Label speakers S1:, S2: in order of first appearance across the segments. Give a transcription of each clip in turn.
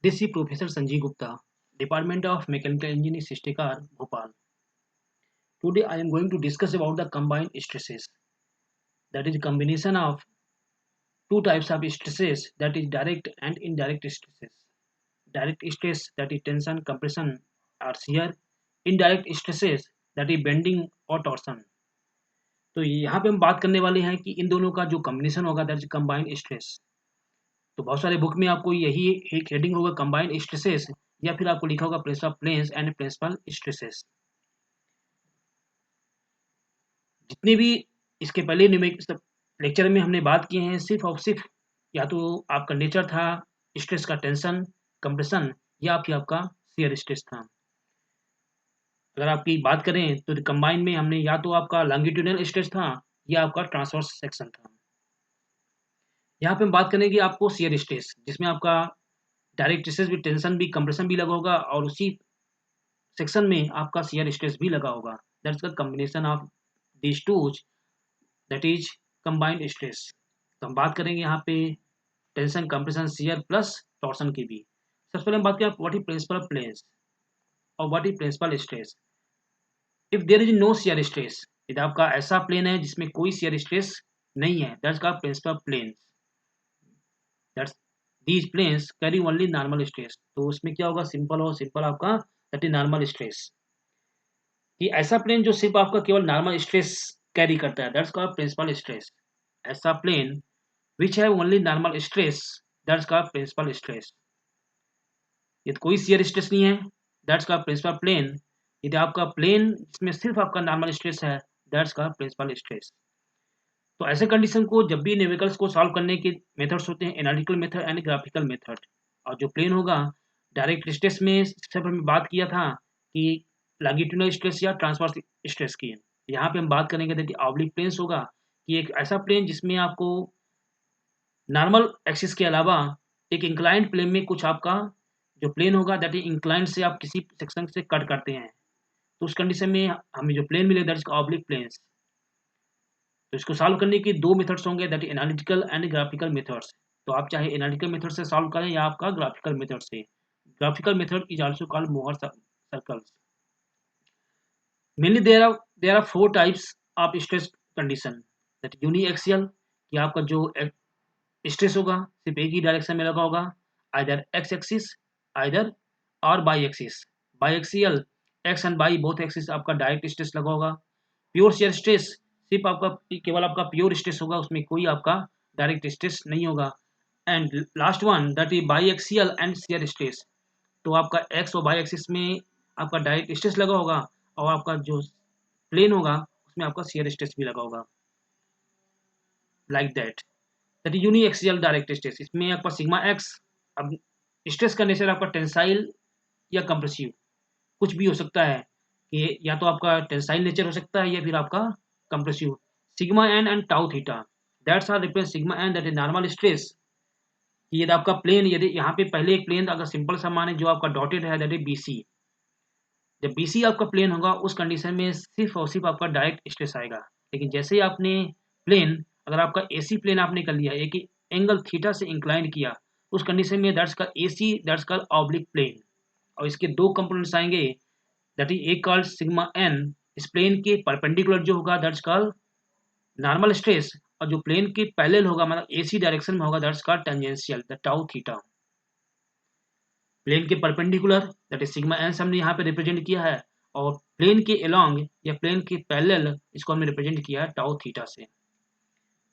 S1: This is Professor Sanjeev Gupta, Department of Mechanical Engineering, Srishtikar, Bhopal. Today I am going to discuss about the combined stresses. That is a combination of two types of stresses, that is direct and indirect stresses. Direct stress, that is tension, compression or shear. Indirect stresses, that is bending और torsion. तो यहाँ पे हम बात करने वाले हैं कि इन दोनों का जो कॉम्बिनेशन होगा दैट इज कंबाइंड स्ट्रेस। तो बहुत सारे बुक में आपको यही एक हेडिंग होगा कंबाइंड स्ट्रेसेस, या फिर आपको लिखा होगा principal planes and principal stresses. जितने भी इसके पहले लेक्चर में हमने बात किए हैं सिर्फ और सिर्फ या तो आपका नेचर था स्ट्रेस का, टेंशन, कंप्रेशन, या फिर आपका शियर स्ट्रेस था। अगर आपकी बात करें तो कंबाइन में हमने या तो आपका लॉन्गिट्यूडिनल स्ट्रेस था या आपका ट्रांसवर्स सेक्शन था। यहाँ पे हम बात करेंगे आपको शियर स्ट्रेस, जिसमें आपका डायरेक्ट स्ट्रेस भी, टेंशन भी, कंप्रेशन भी लगा होगा और उसी सेक्शन में आपका शियर स्ट्रेस भी लगा होगा। That's the combination of this two, that is combined stress. तो हम बात करेंगे यहाँ पे tension, compression, shear plus torsion की भी। सबसे पहले हम बात करें व्हाट इज प्रिंसिपल प्लेन्स और what is principal stress. If there is no shear stress, यदि आपका ऐसा प्लेन है जिसमें कोई शियर स्ट्रेस नहीं है, that's called principal planes. That's these planes carry only normal stress. तो उसमें क्या होगा, सिंपल हो, सिंपल आपका दैट इज नॉर्मल स्ट्रेस। कि ऐसा प्लेन जो सिर्फ आपका केवल नॉर्मल स्ट्रेस कैरी करता है, दैट्स कॉल्ड प्रिंसिपल स्ट्रेस। ऐसा plane which have only normal stress, that's called principal stress। यदि कोई शियर स्ट्रेस नहीं है, that's called principal plane। यदि आपका प्लेन जिसमें सिर्फ आपका नॉर्मल स्ट्रेस है, that's called principal stress। तो ऐसे कंडीशन को जब भी न्यूमेरिकल्स को सॉल्व करने के मेथड्स होते हैं analytical method and graphical method. और जो प्लेन होगा डायरेक्ट स्ट्रेस में सिर्फ हमने बात किया था कि लॉन्गिट्यूडिनल स्ट्रेस या ट्रांसवर्स स्ट्रेस की। यहाँ पे हम बात करेंगे देखिए ऑब्लिक प्लेन्स होगा, कि एक ऐसा प्लेन जिसमें आपको नॉर्मल एक्सिस के अलावा एक इंक्लाइंड प्लेन में कुछ आपका जो प्लेन होगा दैट इज इंक्लाइंड से आप किसी सेक्शन से कट करते हैं, तो उस कंडीशन में हमें जो प्लेन मिलेगा दैट इज ऑब्लिक प्लेन्स। तो इसको सॉल्व करने के दो मेथड्स होंगे, that is analytical and graphical methods. तो आप चाहे एनालिटिकल मेथड से सॉल्व करें या आपका ग्राफिकल मेथड से। Graphical method is also called Mohr circles. Mainly there are four types of stress condition, that uniaxial, कि आपका जो स्ट्रेस होगा सिर्फ एक ही डायरेक्शन में लगा होगा, आइदर एक्स एक्सिस आइदर और by axis. By axial, x and by both axis आपका डायरेक्ट स्ट्रेस लगा होगा। प्योर शियर स्ट्रेस, सिर्फ आपका केवल आपका प्योर स्ट्रेस होगा, उसमें कोई आपका डायरेक्ट स्ट्रेस नहीं होगा। And last one that is by axial and shear stress. तो आपका एक्स और बाई एक्सिस में आपका डायरेक्ट स्ट्रेस लगा होगा और आपका जो प्लेन होगा उसमें आपका शियर स्ट्रेस भी लगा होगा, like that. That is uniaxial direct stress. इसमें आपका सिग्मा एक्स, अब स्ट्रेस का नेचर आपका टेंसाइल या कंप्रेसिव कुछ भी हो सकता है, कि या तो आपका टेंसाइल नेचर हो सकता है या फिर आपका compressive. Sigma N and tau theta, that's are represent sigma N that is normal stress. कि यदि आपका प्लेन, यदि यहाँ पे पहले एक प्लेन अगर सिंपल सा माने जो आपका डॉटेड है दैट इज बीसी, जब बीसी आपका प्लेन होगा उस कंडीशन में सिर्फ और सिर्फ आपका डायरेक्ट स्ट्रेस आएगा। लेकिन जैसे ही आपने प्लेन, अगर आपका एसी प्लेन आपने कर लिया, एक एंगल थीटा से इंक्लाइन किया, उस कंडीशन में दैट्स का एसी, दैट्स का ऑब्लिक प्लेन। और इसके दो कंपोनेंट्स आएंगे, दैट इज एक कॉल्ड सिग्मा एन, इस प्लेन के परपेंडिकुलर जो होगा दैट्स कॉल्ड नॉर्मल स्ट्रेस, और जो प्लेन के पैरेलल होगा मतलब एसी डायरेक्शन में होगा that's called tangential, the tau theta. Plane के perpendicular that is sigma n हमने यहाँ पे रिप्रेजेंट किया है, और प्लेन के अलोंग या प्लेन के पैरेलल इसको हमने रिप्रेजेंट किया है टाउ थीटा से।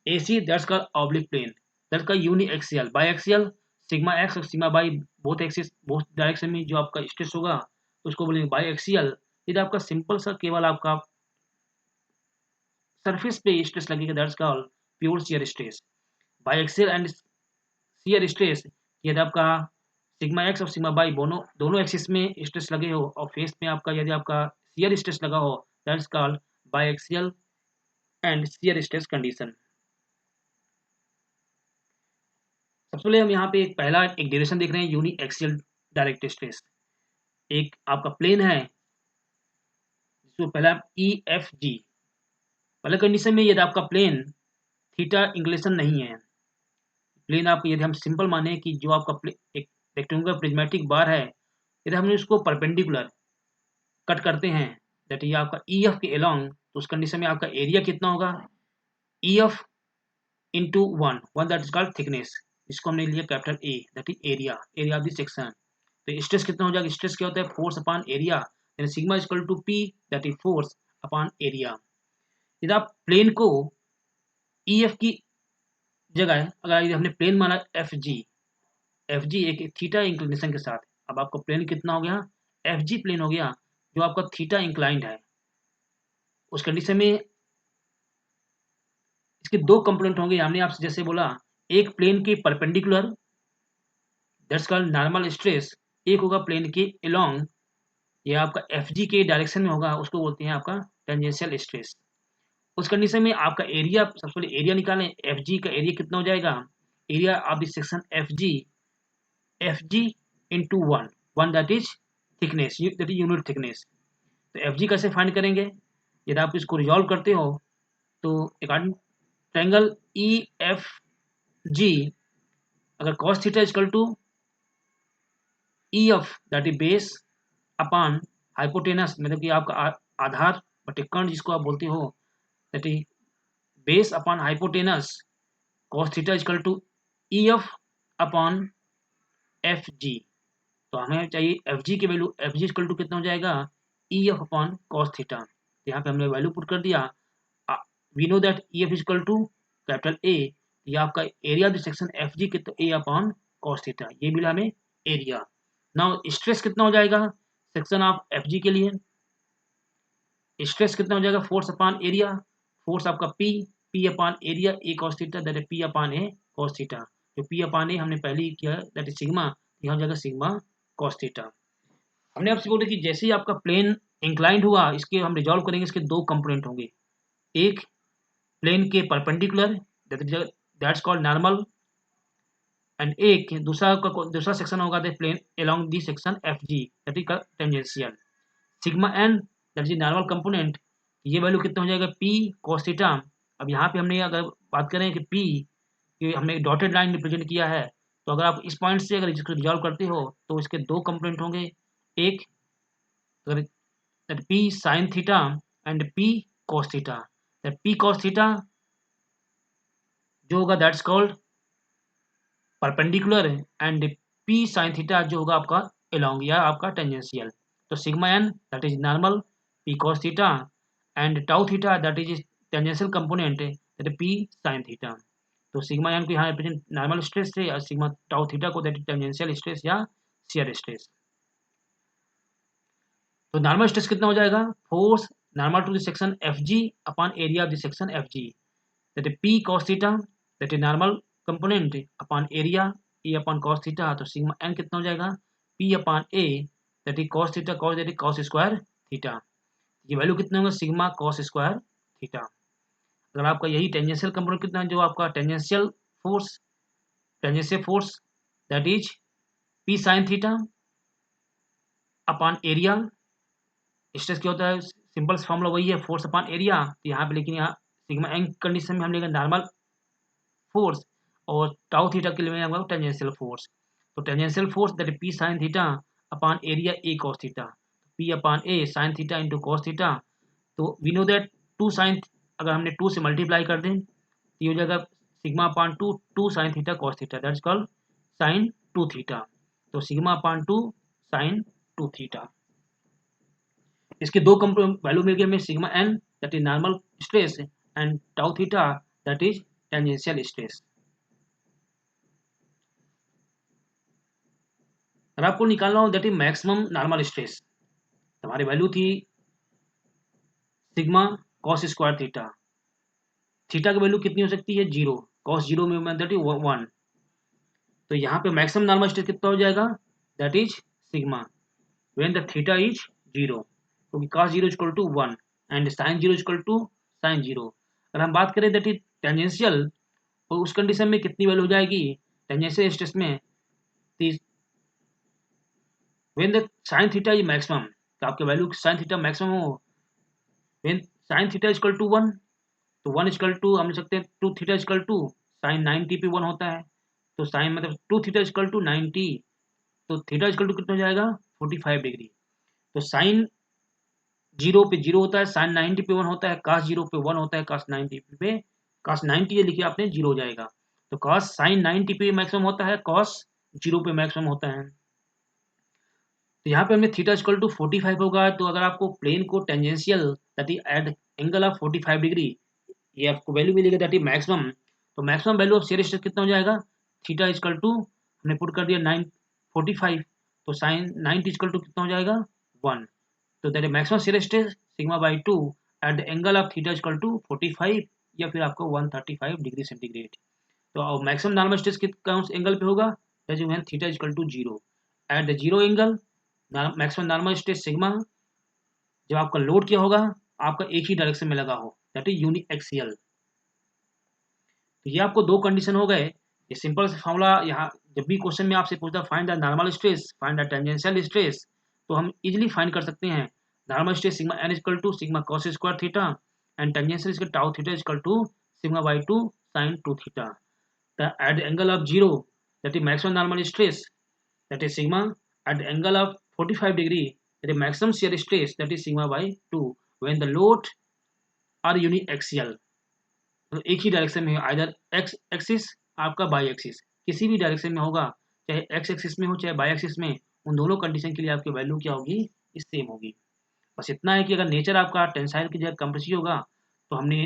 S1: AC दैट्स का ऑब्लिक प्लेन, दैट्स का uniaxial. Biaxial sigma x और sigma by both axis both direction में जो आपका स्ट्रेस होगा उसको बोलेंगे बाई एक्सियल। यदि आपका सिंपल सा केवल आपका सरफेस पे स्ट्रेस लगेगा that's called pure shear stress. By axial and shear stress, यदि आपका सिग्मा एक्स और सिग्मा बाई दोनों दोनों एक्सिस में स्ट्रेस लगे हो और फेस में आपका यदि आपका शियर स्ट्रेस लगा हो, that's called by axial and shear stress condition. सबसे पहले हम यहाँ पे एक पहला एक ड्यूरेशन देख रहे हैं, यूनि एक्सियल डायरेक्ट स्ट्रेस। एक आपका प्लेन है जिसको पहला ई एफ जी, पहले कंडीशन में यदि आपका प्लेन थीटा इंक्लिनेशन नहीं है, प्लेन आपको यदि हम सिंपल माने कि जो आपका एक रेक्टेंगुलर प्रिज्मेटिक बार है, यदि हमने उसको परपेंडिकुलर कट करते हैं, दैट ये आपका ई एफ के अलोंग, तो उस कंडीशन में आपका एरिया कितना होगा, E F into one that is called thickness, इसको हमने लिया capital A, that is area, area of the section. तो स्ट्रेस कितना हो जाएगा, स्ट्रेस क्या होता है, फोर्स अपॉन एरिया, यानी sigma is equal to P, that is force upon area. यदि आप प्लेन को ई एफ की जगह अगर हमने प्लेन माना एफ जी एक थीटा इंक्लिनेशन के साथ, अब आपका प्लेन कितना हो गया, एफ जी प्लेन हो गया जो आपका थीटा इंक्लाइंड है। उस कंडीशन में इसके दो कंपोनेंट होंगे, हमने आपसे जैसे बोला, एक प्लेन के perpendicular that's called normal stress, एक होगा प्लेन के अलोंग, ये आपका एफ जी के डायरेक्शन में होगा, उसको बोलते हैं आपका टेंजेंशियल स्ट्रेस। उस कंडीशन में आपका एरिया, सबसे पहले एरिया निकालें, एफ जी का एरिया कितना हो जाएगा, area of this section F ji into one that is thickness, that is unit thickness. तो एफ जी कैसे फाइंड करेंगे, यदि आप इसको रिजॉल्व करते हो तो according triangle E F G, अगर cos theta equal to E F that is base upon hypotenuse, मतलब कि आपका आधार बटे कर्ण जिसको आप बोलते हो, that is base upon hypotenuse, cos theta equal to E F upon F G. तो हमें चाहिए एफ जी की value, F G equal to कितना हो जाएगा, E F upon cos theta. यहाँ पे हमने वैल्यू पुट कर दिया, we know that E F equal to capital A, ये आपका area of the section F G कितना, ए अपॉन कॉस थीटा, ये मिला हमें एरिया। नाउ स्ट्रेस कितना हो जाएगा सेक्शन ऑफ एफ जी के लिए, स्ट्रेस कितना हो जाएगा, फोर्स अपॉन एरिया, फोर्स आपका P upon area A cos theta, that is P upon A cos theta. जो पी अपॉन ए हमने पहले ही किया दैट इज सिग्मा, यहाँ हो जाएगा सिग्मा कॉस थीटा। हमने आपसे बोला कि जैसे ही आपका प्लेन इंक्लाइंड हुआ, इसके हम रिजॉल्व करेंगे, इसके दो कंपोनेंट होंगे, एक प्लेन के perpendicular that's called normal, and एक दूसरा सेक्शन होगा the plane along the section F G, that is tangential. Sigma N that is normal component, ये वैल्यू कितना हो जाएगा, पी कॉस थीटा। अब यहाँ पे हमने अगर बात करें कि पी, ये हमने डॉटेड लाइन रिप्रेजेंट किया है, तो अगर आप इस पॉइंट से अगर इसको रिजॉल्व करते हो तो इसके दो कंपोनेंट होंगे, एक अगर P sine theta and P cos theta, P cos theta जो होगा that's called perpendicular, and P sine theta जो होगा आपका अलोंग या आपका टेंजेंशियल। तो sigma N that is normal, P cos theta, and tau theta that is tangential component, that is P sine theta. तो sigma N को यहाँ represent normal stress से, और सिग्मा टाउ थीटा को दैट इज टेंजेंशियल स्ट्रेस या shear stress. तो normal stress कितना हो जाएगा, force normal to the section F G upon area of the section F G, that is P cos theta, that is normal component upon area A upon cos theta. तो sigma N कितना हो जाएगा, P upon A that is cos theta, cos that is cos square theta, ये value कितना होगा, sigma cos square theta. अगर आपका यही टेंजेंशियल कंपोनेंट कितना है, जो आपका tangential force that is P sine theta upon area, stress क्या होता है, सिंपल फॉर्मूला वही है, फोर्स अपॉन एरिया, तो यहाँ पे लेकिन यहाँ सिग्मा एन कंडीशन में हम लेंगे नॉर्मल फोर्स, और टाउ थीटा के लिए हम टेंजेंशियल फोर्स। तो tangential force that P sine theta upon area A cos theta, P upon A sine theta into cos theta. तो we know that two sine, अगर हमने टू से multiply कर दें तो ये हो जाएगा sigma upon two sine theta cos theta, that's called sine two theta. तो sigma upon two sine two theta, इसके दो वैल्यू मिल गए हमें, sigma N that is normal stress and tau theta that is tangential stress. और आपको निकालना हो that is maximum normal stress, हमारी वैल्यू थी sigma cos square theta, theta की वैल्यू कितनी हो सकती है, जीरो, कॉस जीरो में दैट इज वन। तो यहाँ पे मैक्सिमम नॉर्मल स्ट्रेस कितना हो जाएगा, that is sigma when the theta is zero, क्योंकि cos zero equal to one and sine zero equal to sine zero. अगर हम बात करें दैट इज टेंजेंशियल, तो उस कंडीशन में कितनी वैल्यू हो जाएगी टेंजेंशियल स्ट्रेस में, when the sine theta is maximum, तो आपके वैल्यू साइन थीटा मैक्सिमम हो, when sine theta equal to one, तो वन इक्वल टू हम लिख सकते हैं two theta equal to sine 90 पे वन होता है, तो साइन मतलब टू थीटा इक्वल टू 90 तो थीटा इक्वल टू कितना हो जाएगा 45 डिग्री। तो साइन 0 पे 0 होता है, साइन 90 पे 1 होता है, cos 0 पे 1 होता है, cos 90 ये लिखिए आपने 0 हो जाएगा। तो cos साइन 90 पे मैक्सिमम होता है, cos 0 पे मैक्सिमम होता है। तो यहाँ पे हमने थीटा इक्वल टू 45 होगा। तो अगर आपको प्लेन को tangential that is at angle of 45 degree ये आपको वैल्यू मिलेगा दैट इज मैक्सिमम। तो maximum value of shear stress कितना हो जाएगा, थीटा इक्वल टू हमने पुट कर दिया 945, तो साइन 90 इक्वल टू कितना हो जाएगा 1। तो that is maximum shear stress sigma by 2 at the angle of theta equal to 45 या फिर आपको 135 डिग्री सेंटीग्रेड। तो मैक्सिमम नॉर्मल स्ट्रेस किस एंगल पे होगा, that is when theta equal to 0 at the 0 angle. Maximum normal stress sigma जब आपका load क्या होगा, आपका एक ही डायरेक्शन में लगा हो, दैट इज यूनि एक्सियल। तो ये आपको दो कंडीशन हो गए। ये सिंपल सा फॉर्मूला यहाँ जब भी क्वेश्चन में आपसे पूछता find the normal stress find the tangential stress, तो हम इजीली फाइंड कर सकते हैं normal stress sigma n equal to sigma cos square theta and tangential इसका tau theta equal to sigma by 2 sine 2 theta. At the angle of 0 that is maximum normal stress that is sigma at the angle of 45 degree that is maximum shear stress that is sigma by 2 when the load are uniaxial। तो एक ही direction में either x axis आपका by axis किसी भी direction में होगा, चाहे x axis में हो चाहे बाई एक्सिस में, उन दोनों कंडीशन के लिए आपकी वैल्यू क्या होगी इस सेम होगी। बस इतना है कि अगर नेचर आपका टेंसाइल की जगह कंप्रेसिव होगा तो हमने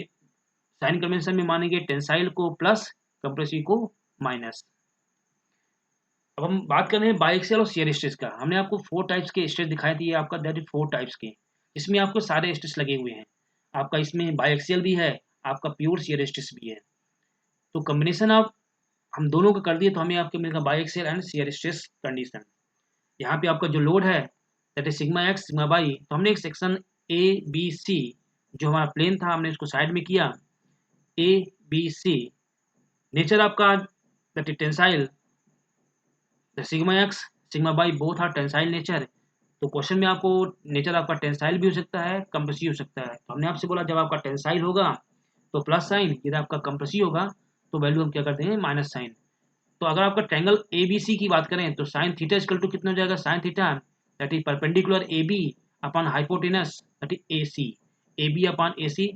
S1: साइन कन्वेंशन में मानेंगे टेंसाइल को प्लस कंप्रेसिव को माइनस। अब हम बात कर रहे हैं बाइएक्सियल और शियर स्ट्रेस का। हमने आपको 4 टाइप्स के स्ट्रेस दिखाए थे, आपका दैट इज 4 टाइप्स के। इसमें आपको सारे स्ट्रेस लगे हुए हैं, आपका इसमें बाइएक्सियल भी है, आपका प्योर शियर स्ट्रेस भी है। तो कॉम्बिनेशन आप हम दोनों का कर दिए तो हमें आपके मिलेगा बाइएक्सियल एंड शियर स्ट्रेस कंडीशन। यहाँ पे आपका जो लोड है that is sigma x sigma y. तो हमने एक सेक्शन ए बी सी जो हमारा प्लेन था हमने उसको साइड में किया, ए बी सी। नेचर आपका that is tensile, the sigma x sigma by both are tensile nature. तो क्वेश्चन में आपको नेचर आपका टेंसाइल भी हो सकता है कंप्रेसिव हो सकता है। तो हमने आपसे बोला जब आपका टेंसाइल होगा तो प्लस साइन, यदि आपका कंप्रेसिव होगा तो वैल्यू हम क्या करते हैं माइनस साइन। तो अगर आपका ट्रायंगल ए बी सी की बात करें तो साइन थीटा इक्वल टू कितना हो जाएगा, sine theta that is perpendicular A B upon hypotenuse that is A C, A B upon A C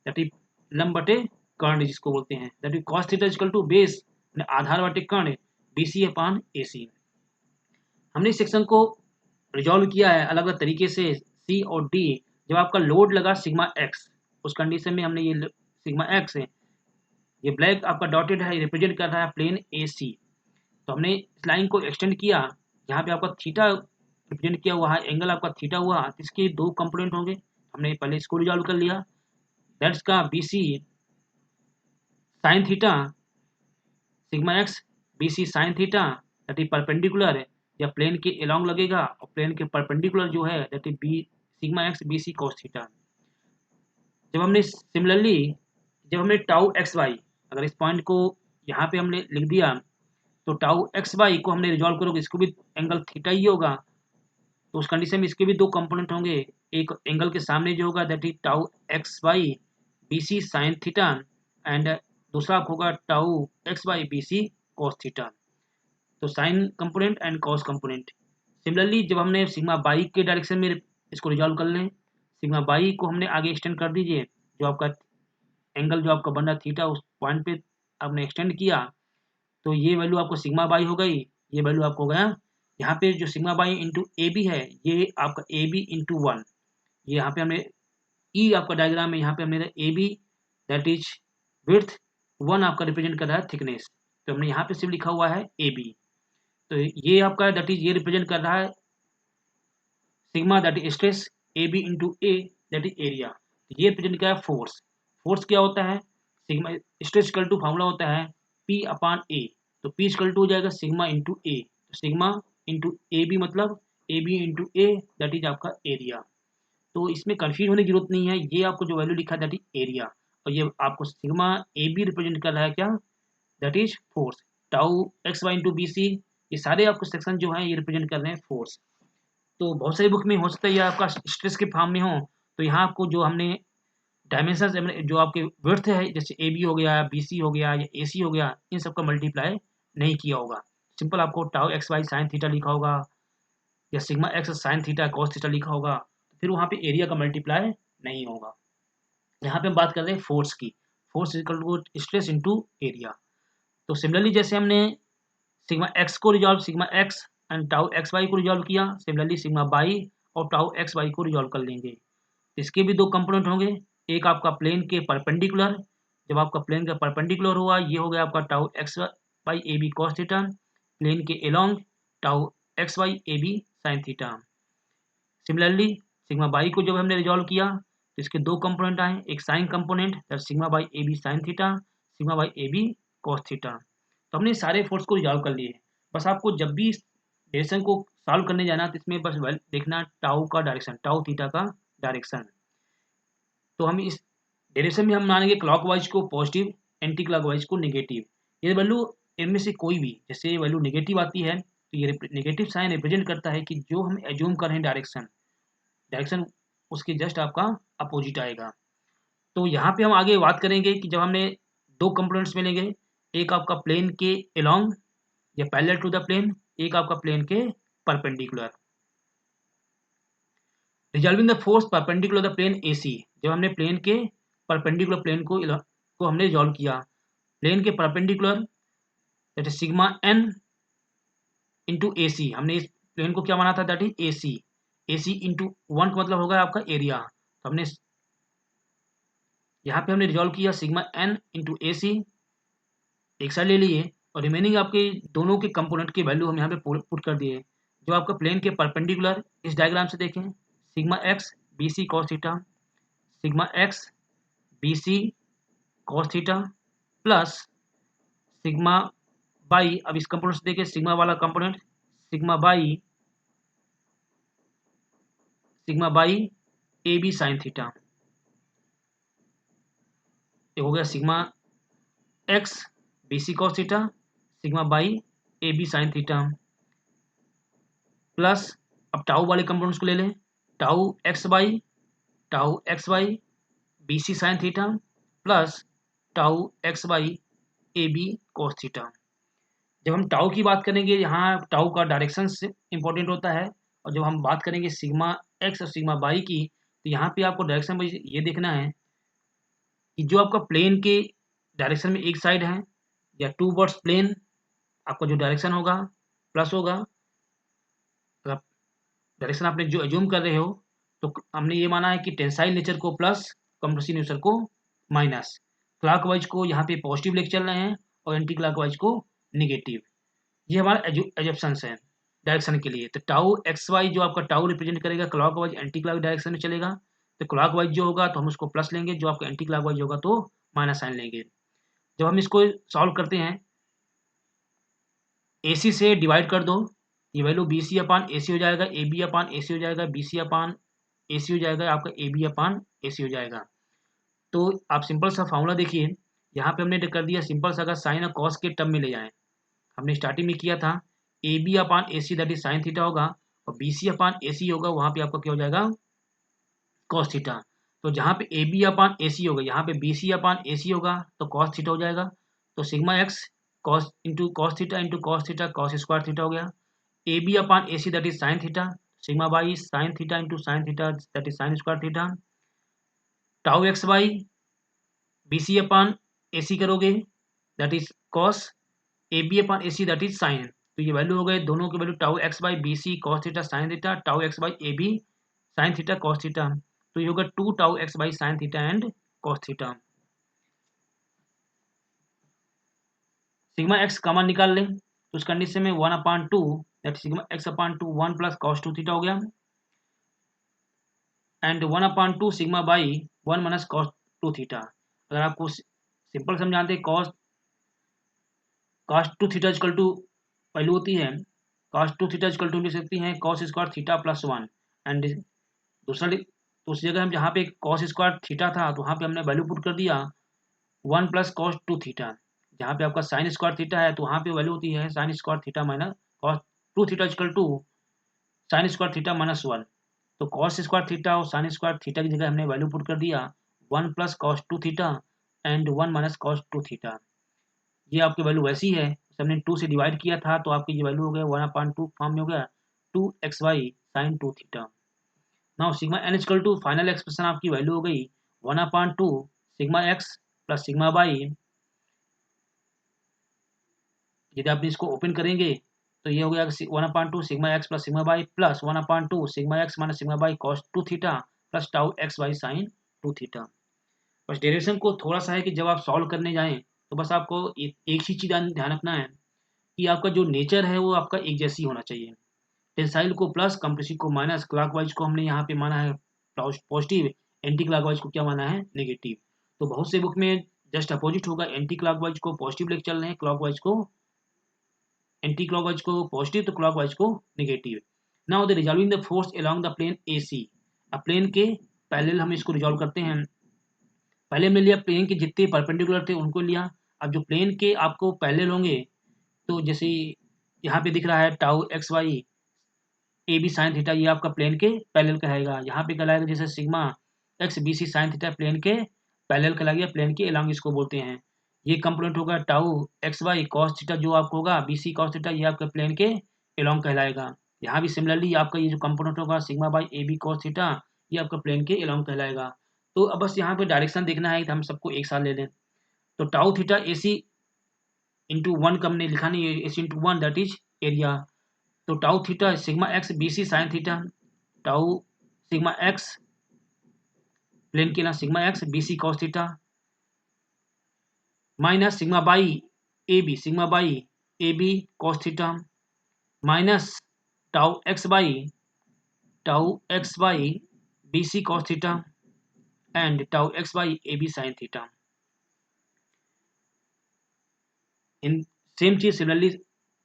S1: that is लंब बटे कर्ण जिसको बोलते हैं, that is cos theta equal to base आधार बटे कर्ण बी सी अपॉन ए सी। हमने इस सेक्शन को रिजॉल्व किया है अलग अलग तरीके से सी और डी। जब आपका लोड लगा सिग्मा एक्स उस कंडीशन में हमने ये सिग्मा एक्स है, ये ब्लैक आपका डॉटेड है, रिप्रेजेंट कर रहा है प्लेन ए सी। तो हमने इस लाइन को एक्सटेंड किया, यहाँ पे आपका थीटा रिप्रेजेंट किया हुआ है, एंगल आपका थीटा हुआ, इसके दो कंपोनेंट होंगे। हमने पहले इसको रिजॉल्व कर लिया, दैट्स का B C sine theta sigma x B C sine theta that is perpendicular या प्लेन के अलोंग लगेगा और प्लेन के परपेंडिकुलर जो है that is B sigma x B C cos theta. जब हमने सिमिलरली जब हमने टाउ एक्स वाई अगर इस पॉइंट को यहाँ पे हमने लिख दिया तो टाउ एक्स वाई को हमने रिजॉल्व करोगे इसको भी एंगल थीटा ही होगा। तो उस कंडीशन में इसके भी दो कंपोनेंट होंगे, एक एंगल के सामने जो होगा that is tau x y B C sine theta and दूसरा होगा tau x y B C cos theta. तो sine component and cos component. Similarly जब हमने सिग्मा बाई के डायरेक्शन में इसको रिजॉल्व कर लें, सिग्मा बाई को हमने आगे एक्सटेंड कर दीजिए, जो आपका एंगल जो आपका बन रहा थीटा उस पॉइंट पे आपने एक्सटेंड किया तो ये वैल्यू आपको सिग्मा बाई हो गई, ये वैल्यू आपको हो गया यहाँ पे जो sigma Y into A B है ये आपका ए बी इंटू 1। ये यहाँ पे हमने ई आपका डायग्राम में यहाँ पे हमने A B that is width 1 आपका रिप्रेजेंट कर रहा है थिकनेस, तो हमने यहाँ पे सिर्फ लिखा हुआ है ए बी। तो ये आपका दैट इज ये रिप्रेजेंट कर रहा है sigma that is stress A B into A that is area. ये रिप्रेजेंट क्या है फोर्स। फोर्स क्या होता है sigma stress equal to formula होता है पी अपान ए। तो पी इक्वल टू हो जाएगा सिग्मा इंटू ए, तो सिग्मा इंटू ए बी मतलब A B into A that is आपका एरिया। तो इसमें कंफ्यूज होने की जरूरत नहीं है, ये आपको जो वैल्यू लिखा है दैट इज एरिया और ये आपको सिग्मा ए बी रिप्रेजेंट कर रहा है क्या that is force. Tau x Y into B C ये सारे आपको सेक्शन जो है ये रिप्रेजेंट कर रहे हैं फोर्स। तो बहुत सारी बुक में हो सकता है ये आपका स्ट्रेस के फॉर्म में हो, तो यहाँ आपको जो हमने डायमेंशन जो आपके विड्थ है जैसे ए बी हो गया बी सी हो गया या ए सी हो गया इन सबका मल्टीप्लाई नहीं किया होगा, सिंपल आपको tau x Y sine theta लिखा होगा या sigma x sine theta cos theta लिखा होगा, फिर वहाँ पे एरिया का मल्टीप्लाई नहीं होगा। यहाँ पे हम बात कर रहे हैं फोर्स की, force equal to stress into area. तो सिमिलरली जैसे हमने सिग्मा एक्स को resolve sigma x and tau x y को रिजॉल्व किया, सिमिलरली सिग्मा बाई और टाउ एक्स वाई को रिजॉल्व कर लेंगे। इसके भी दो कंपोनेंट होंगे, एक आपका प्लेन के परपेंडिकुलर, जब आपका प्लेन का परपेंडिकुलर हुआ ये हो गया आपका tau x y A B cos theta, plane के along tau x y A B sine theta. Similarly sigma y को जब हमने रिजॉल्व किया तो इसके दो कंपोनेंट आए, एक sine component that sigma y A B sine theta, sigma y A B cos theta. तो हमने सारे फोर्स को रिजॉल्व कर लिए। बस आपको जब भी डेरिवेशन को सॉल्व करने जाना तो इसमें बस देखना टाउ का डायरेक्शन, टाउ थीटा का डायरेक्शन। तो हम इस डेरिवेशन में हम मानेंगे क्लॉकवाइज को पॉजिटिव, एंटी क्लॉकवाइज को नेगेटिव। ये वैल्यू इनमें से कोई भी, जैसे ये वैल्यू नेगेटिव आती है तो ये नेगेटिव साइन रिप्रेजेंट करता है कि जो हम एज्यूम कर रहे हैं डायरेक्शन, डायरेक्शन उसके जस्ट आपका अपोजिट आएगा। तो यहाँ पे हम आगे बात करेंगे कि जब हमने दो कंपोनेंट्स मिलेंगे, एक आपका प्लेन के अलोंग या पैरेलल टू द प्लेन, एक आपका प्लेन के perpendicular. Resolving the force perpendicular the plane AC, जब हमने प्लेन के परपेंडिकुलर प्लेन को हमने रिजॉल्व किया, प्लेन के perpendicular that is sigma n into AC, हमने इस प्लेन को क्या माना था that is AC, AC into 1 का मतलब होगा आपका एरिया। तो हमने यहाँ पे हमने रिजॉल्व किया सिग्मा n इंटू AC, एक साइड ले लिए और रिमेनिंग आपके दोनों के कंपोनेंट की वैल्यू हम यहाँ पे पुट कर दिए। जो आपका प्लेन के परपेंडिकुलर इस डायग्राम से देखें, sigma x BC cos theta, sigma x BC cos theta plus sigma y, अब इस कंपोनेंट से देखिए सिग्मा वाला component sigma y A B sine theta, ये हो गया sigma x B C cos theta, sigma y A B sine theta plus, अब tau वाले कंपोनेंट्स को ले लें, tau x y B C sine theta plus tau x y A B cos theta. जब हम टाउ की बात करेंगे यहाँ टाउ का डायरेक्शन से इंपॉर्टेंट होता है, और जब हम बात करेंगे सिग्मा एक्स और सिग्मा बाई की तो यहाँ पे आपको डायरेक्शन में ये देखना है कि जो आपका प्लेन के डायरेक्शन में एक साइड है या टू वर्ड्स प्लेन, आपका जो डायरेक्शन होगा प्लस होगा, अगर डायरेक्शन आपने जो एज्यूम कर रहे हो तो हमने ये माना है कि टेंसाइल नेचर को प्लस, कंप्रेसिव नेचर को माइनस, क्लॉकवाइज को यहाँ पे पॉजिटिव लेके चल रहे हैं और एंटी क्लॉकवाइज को निगेटिव। ये हमारा एजप्शंस है डायरेक्शन के लिए। तो टाउ एक्स वाई जो आपका टाउ रिप्रेजेंट करेगा क्लॉकवाइज एंटी क्लॉक डायरेक्शन में चलेगा, तो क्लॉकवाइज जो होगा तो हम उसको प्लस लेंगे, जो आपका एंटी क्लॉकवाइज होगा तो माइनस साइन लेंगे। जब हम इसको सॉल्व करते हैं, AC से डिवाइड कर दो, ये वैल्यू BC अपान AC हो जाएगा, AB अपान AC हो जाएगा, BC अपान AC हो जाएगा, आपका AB अपान AC हो जाएगा। तो आप सिंपल सा फॉर्मूला देखिए, यहाँ पे हमने कर दिया सिंपल सा, अगर साइन और कॉस के टर्म में ले जाएं, हमने स्टार्टिंग में किया था AB upon AC that is sine theta होगा और BC अपान AC होगा, वहाँ पे आपका क्या हो जाएगा कॉस थीटा। तो जहाँ पे AB अपान AC होगा, यहाँ पे BC अपान AC होगा तो कॉस थीटा हो जाएगा। तो sigma x cos into cos theta cos square theta हो गया। AB upon AC that is sine theta, sigma y sine theta into sine theta that is sine square theta, tau x by BC upon AC करोगे that is cos, AB upon AC that is sine. तो ये value हो गए दोनों की value, tau x by BC cos theta sine theta, tau x by AB sign theta cos theta. तो ये होगा 2 tau x y sine theta and cos theta. Sigma x common निकाल लें तो उस कंडीशन में 1/2 that sigma x upon 2 1 plus cos 2 theta हो गया and 1/2 sigma y 1 minus cos 2 theta. अगर आपको सिंपल समझाते हैं, cos 2 theta equal to value होती है, कॉस 2 थीटा इक्वल टू लिख सकती हैं cos square theta plus 1 and दूसरी जगह हम जहाँ पे कॉस स्क्वायर थीटा था तो वहाँ पे हमने वैल्यू पुट कर दिया 1 प्लस कॉस 2 थीटा। जहाँ पे आपका साइन स्क्वायर थीटा है तो वहाँ पे वैल्यू होती है sine square theta minus cos 2 theta equal to sine square theta minus 1। तो कॉस स्क्वायर थीटा और साइन स्क्वायर थीटा की जगह हमने वैल्यू पुट कर दिया 1 plus cos 2 theta and 1 minus cos 2 theta. ये आपकी वैल्यू वैसी है, हमने 2 से डिवाइड किया था तो आपकी ये वैल्यू हो गया 1/2 फॉर्म में हो गया 2xy sin 2 theta. Now sigma n equal to final expression आपकी वैल्यू हो गई 1/2 sigma x plus sigma y। यदि आप इसको ओपन करेंगे तो ये हो गया 1/2 sigma x plus sigma y plus 1/2 sigma x minus sigma y cos 2 theta plus tau x Y sine 2 theta. बस डेरिवेशन को थोड़ा सा है कि जब आप सॉल्व करने जाएं तो बस आपको एक ही चीज़ ध्यान रखना है कि आपका जो नेचर है वो आपका एक जैसी होना चाहिए। टेंसाइल को प्लस, कंप्रेसिव को माइनस, क्लॉकवाइज को हमने यहाँ पे माना है पॉजिटिव, एंटी क्लॉकवाइज को क्या माना है नेगेटिव। तो बहुत से बुक में जस्ट अपोजिट होगा, एंटी क्लॉकवाइज को पॉजिटिव लेके चल रहे हैं, क्लॉकवाइज को एंटी क्लॉकवाइज को पॉजिटिव तो क्लॉकवाइज को negative. Now the resolving the force along the plane A C. अब प्लेन के पैरेलल हम इसको रिजॉल्व करते हैं। पहले हमने लिया प्लेन के जितने परपेंडिकुलर थे उनको लिया। अब जो प्लेन के आपको पैरेलल होंगे तो जैसे यहाँ पे दिख रहा है tau x y A B sine theta, ये आपका प्लेन के पैरेलल कहलाएगा। यहाँ पे कहलाएगा जैसे sigma x B C sine theta plane के पैरेलल कहलाएगा, प्लेन के अलोंग इसको बोलते हैं। ये कंपोनेंट होगा tau x y cos theta जो आपको होगा बी सी कॉस थीटा, ये आपका प्लेन के अलोंग कहलाएगा। यहाँ भी सिमिलरली आपका ये जो कंपोनेंट होगा sigma y A B cos theta, ये आपका प्लेन के अलोंग कहलाएगा। तो अब बस यहाँ पे डायरेक्शन देखना है कि हम सबको एक साथ ले लें। तो tau theta A C into one का हमने लिखा नहीं है, A C into one that is area. तो tau theta sigma x B C sine theta, tau sigma x plane के ना sigma x B C cos theta minus sigma y A B cos theta minus tau x y B C cos theta and tau x y A B sine theta. इन same चीज similarly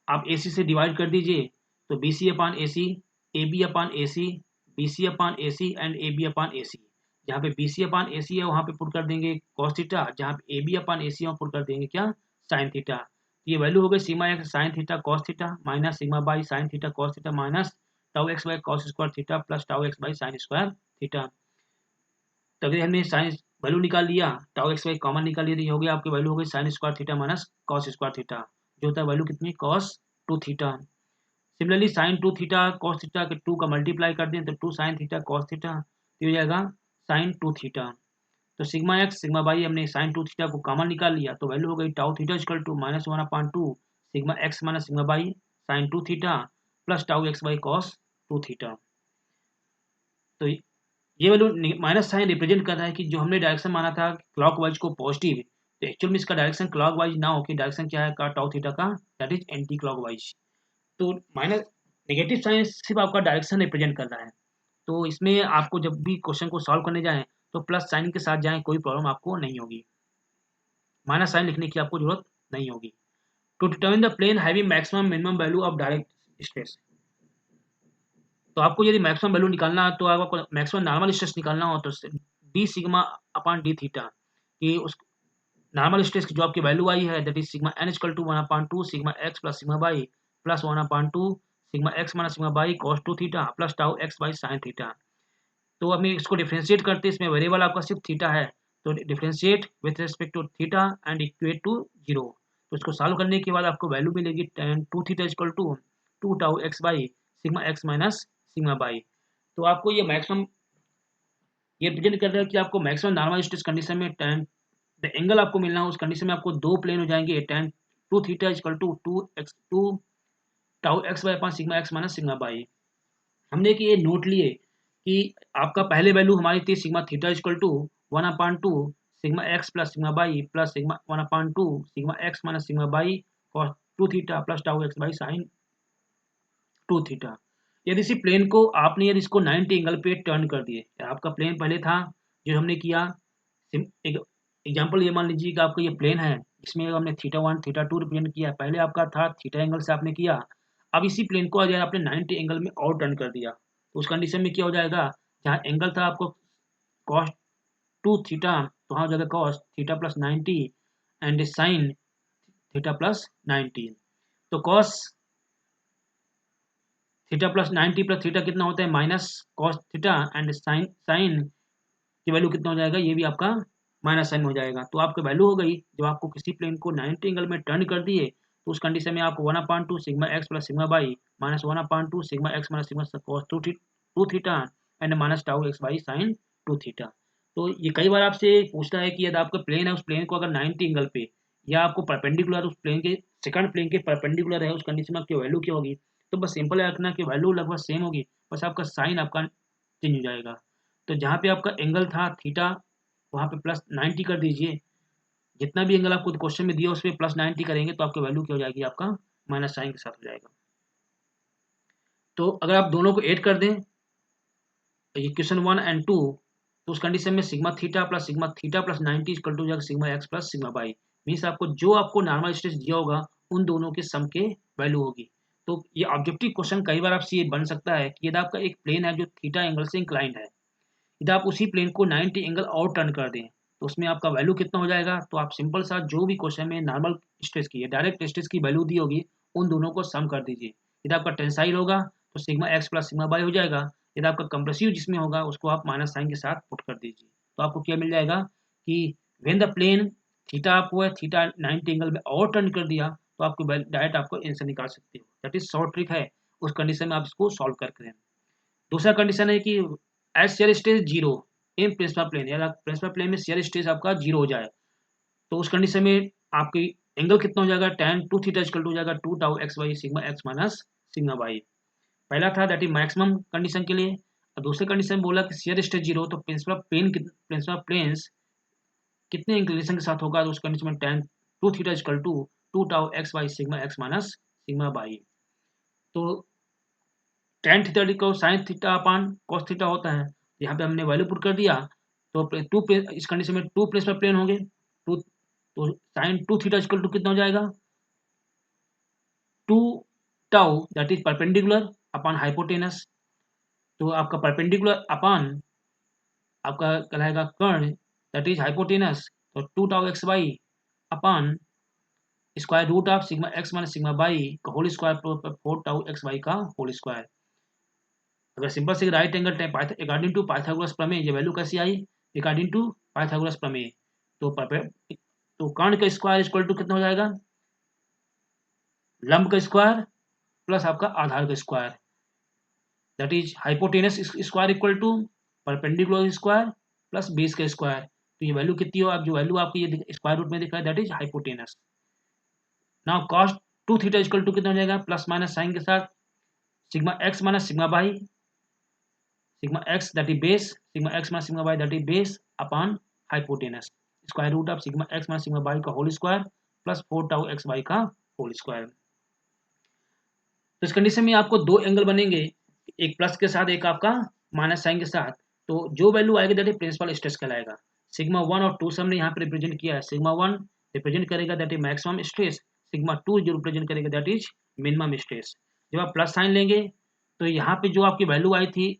S1: आप A C से divide कर दीजिए तो B C upon A C, A B upon A C, B C upon A C and A B upon A C. जहाँ पे B C upon A सी है वहाँ पे पुट कर देंगे कॉस थीटा, जहाँ पे ए बी अपान ए सी है वहाँ पुट कर देंगे क्या साइन थीटा। तो ये वैल्यू हो गई sigma x sine theta cos theta minus sigma y sine theta cos theta minus tau x y cos square theta plus tau x y sign square theta. तो अगर हमने साइन वैल्यू निकाल लिया, tau x by common निकाल लिया, तो ये हो गया आपकी वैल्यू हो गई sign square theta minus cos square theta, जो होता है वैल्यू कितनी cos 2 theta. Similarly sign 2 theta cos theta के 2 का मल्टीप्लाई कर दें तो 2 साइन थीटा कॉस थीटा, तो हो जाएगा साइन 2 थीटा। तो सिग्मा एक्स सिग्मा बाई हमने साइन 2 थीटा को कॉमन निकाल लिया तो वैल्यू हो गई tau theta equal to minus 1/2 sigma x minus sigma y sine 2 theta plus tau x y cos 2 theta. तो ये वैल्यू माइनस साइन रिप्रेजेंट कर रहा है कि जो हमने डायरेक्शन माना था क्लॉकवाइज को पॉजिटिव, तो एक्चुअल में इसका डायरेक्शन क्लॉकवाइज ना हो कि डायरेक्शन क्या है का टाउ थीटा का, दैट इज एंटी क्लॉकवाइज। तो माइनस नेगेटिव साइन सिर्फ आपका डायरेक्शन रिप्रेजेंट कर रहा है। तो इसमें आपको जब भी क्वेश्चन को सॉल्व करने जाएं तो प्लस साइन के साथ जाएं, कोई प्रॉब्लम आपको नहीं होगी, माइनस साइन लिखने की आपको जरूरत नहीं होगी। To determine the plane having maximum minimum value of direct stress, तो आपको यदि मैक्सिमम वैल्यू निकालना है तो आपको मैक्सिमम नॉर्मल स्ट्रेस निकालना हो तो डी सिग्मा अपान डी थीटा कि उस नॉर्मल स्ट्रेस की जो आपकी वैल्यू आई है that is sigma n equal to 1/2 sigma x plus sigma y plus 1/2 sigma x minus sigma y cos 2 theta plus tau x y sine theta. तो अब मैं इसको डिफ्रेंशिएट करते हैं, इसमें वेरिएबल आपका सिर्फ थीटा है तो differentiate with respect to theta and equate to zero. तो इसको सॉल्व करने के बाद आपको वैल्यू मिलेगी tan 2 theta equal to 2 tau x y sigma x minus sigma y. तो आपको ये मैक्सिमम ये रिप्रेजेंट कर रहा है कि आपको मैक्सिमम नॉर्मल स्ट्रेस कंडीशन में tan द एंगल आपको मिलना है, उस कंडीशन में आपको दो प्लेन हो जाएंगे tan 2 theta equal to 2 tau x y upon sigma x minus sigma y. हमने कि ये नोट लिए कि आपका पहले वैल्यू हमारी थी sigma theta equal to 1/2 sigma x plus sigma y plus sigma 1/2 sigma x minus sigma y cos 2 theta plus tau x y sine 2 theta. यदि इसी प्लेन को आपने यदि इसको 90 एंगल पे टर्न कर दिए, आपका प्लेन पहले था जो हमने किया एक एग्जाम्पल, ये मान लीजिए कि आपका ये प्लेन है इसमें हमने थीटा 1 थीटा 2 रिप्रेजेंट किया, पहले आपका था थीटा एंगल से आपने किया। अब इसी प्लेन को अगर आपने 90 एंगल में और टर्न कर दिया तो उस कंडीशन में क्या हो जाएगा, जहाँ एंगल था आपको कॉस 2 थीटा तो वहाँ हो जाएगा cos theta plus 90 and sine theta plus 90। तो cos theta plus 90 plus theta कितना होता है minus cos theta and sine की वैल्यू कितना हो जाएगा, ये भी आपका माइनस साइन हो जाएगा। तो आपकी वैल्यू हो गई जब आपको किसी प्लेन को 90 एंगल में टर्न कर दिए तो उस कंडीशन में आपको 1/2 sigma x plus sigma y minus 1/2 sigma x minus sigma cos two theta and minus tau x y sign two theta. तो ये कई बार आपसे पूछता है कि यदि आपका प्लेन है, उस प्लेन को अगर 90 एंगल पे या आपको परपेंडिकुलर उस प्लेन के सेकंड प्लेन के परपेंडिकुलर है, उस कंडीशन में आपकी वैल्यू क्या होगी, तो बस सिंपल है रखना कि वैल्यू लगभग सेम होगी, बस आपका साइन आपका चेंज हो जाएगा। तो जहाँ पे आपका एंगल था थीटा, वहाँ पे प्लस 90 कर दीजिए। जितना भी एंगल आपको क्वेश्चन में दिया उस पर प्लस 90 करेंगे तो आपकी वैल्यू क्या हो जाएगी, आपका माइनस साइन के साथ हो जाएगा। तो अगर आप दोनों को ऐड कर दें इक्वेशन 1 एंड 2, तो उस कंडीशन में sigma theta plus 90 equal to जाएगा sigma x plus sigma y. Means आपको नॉर्मल स्ट्रेस दिया होगा उन दोनों के सम के वैल्यू होगी। तो ये ऑब्जेक्टिव क्वेश्चन कई बार आपसे ये बन सकता है कि यदि आपका एक प्लेन है जो थीटा एंगल से इंक्लाइंड है, यदि आप उसी प्लेन को 90 एंगल और टर्न कर दें तो उसमें आपका वैल्यू कितना हो जाएगा। तो आप सिंपल सा जो भी क्वेश्चन में नॉर्मल स्ट्रेस की डायरेक्ट स्ट्रेस की वैल्यू दी होगी उन दोनों को सम कर दीजिए। यदि आपका टेंसाइल होगा तो sigma x plus sigma by हो जाएगा। यदि आपका कंप्रेसिव जिसमें होगा उसको आप माइनस साइन के साथ पुट कर दीजिए। तो आपको क्या मिल जाएगा कि व्हेन द प्लेन थीटा आपको है थीटा 90 एंगल में और टर्न कर दिया तो आपको डायरेक्ट आपको आंसर निकाल सकते हो। दैट इज शॉर्ट ट्रिक है, उस कंडीशन में आप इसको सॉल्व करके दें। दूसरा कंडीशन है कि as shear stress zero in principal plane, या प्रिंसिपल प्लेन में शेयर स्ट्रेस आपका जीरो हो जाए तो उस कंडीशन में आपकी एंगल कितना हो जाएगा, tan two theta equal to हो जाएगा 2 tau x y sigma x minus sigma y. पहला था दैट इज मैक्सिमम कंडीशन के लिए। और दूसरे कंडीशन में बोला कि शेयर स्ट्रेस जीरो, तो प्रिंसिपल प्लेन्स कितने इंक्लिनेशन के साथ होगा, तो उस कंडीशन में tan two theta equal to 2 tau x y sigma x minus sigma y. तो tan थीटा को sine theta upon cos theta होता है, यहाँ पे हमने वैल्यू पुट कर दिया। तो इस कंडीशन में टू प्लेस पर प्लेन होंगे, टू तो sine two theta equal to कितना हो जाएगा, 2 tau that is perpendicular upon hypotenuse. तो आपका परपेंडिकुलर अपॉन आपका कहलाएगा कर्ण दैट इज हाइपोटेनस। तो 2 tau x y upon square root of sigma x minus sigma y का whole square 4 tau x y का होल स्क्वायर। अगर सिंपल से right angle according to Pythagoras प्रमेय ये वैल्यू कैसी आई, अकॉर्डिंग टू पाइथागोरस प्रमेय। तो कर्ण का स्क्वायर इक्वल टू कितना हो जाएगा, लंब का स्क्वायर प्लस आपका आधार का square that is hypotenuse square equal to perpendicular square plus base का स्क्वायर। तो ये वैल्यू कितनी हो, आप जो वैल्यू आपकी ये स्क्वायर रूट में दिख रहा है that is hypotenuse. Now cos two theta equal to कितना हो जाएगा, प्लस माइनस साइन के साथ sigma x minus sigma y sigma x that is base sigma x minus sigma y that is base upon hypotenuse square root of sigma x minus sigma y का whole square plus 4 tau x y का whole square. तो इस condition में आपको दो angle बनेंगे, एक plus के साथ एक आपका माइनस साइन के साथ। तो जो वैल्यू आएगी दैट इज प्रिंसिपल स्ट्रेस कहलाएगा। सिग्मा 1 और 2 से हमने यहाँ पे रिप्रेजेंट किया है। सिग्मा 1 रिप्रेजेंट करेगा that is maximum stress, sigma 2 जो रिप्रेजेंट करेगा दैट इज मिनिमम स्ट्रेस। जब आप प्लस साइन लेंगे तो यहाँ पे जो आपकी वैल्यू आई थी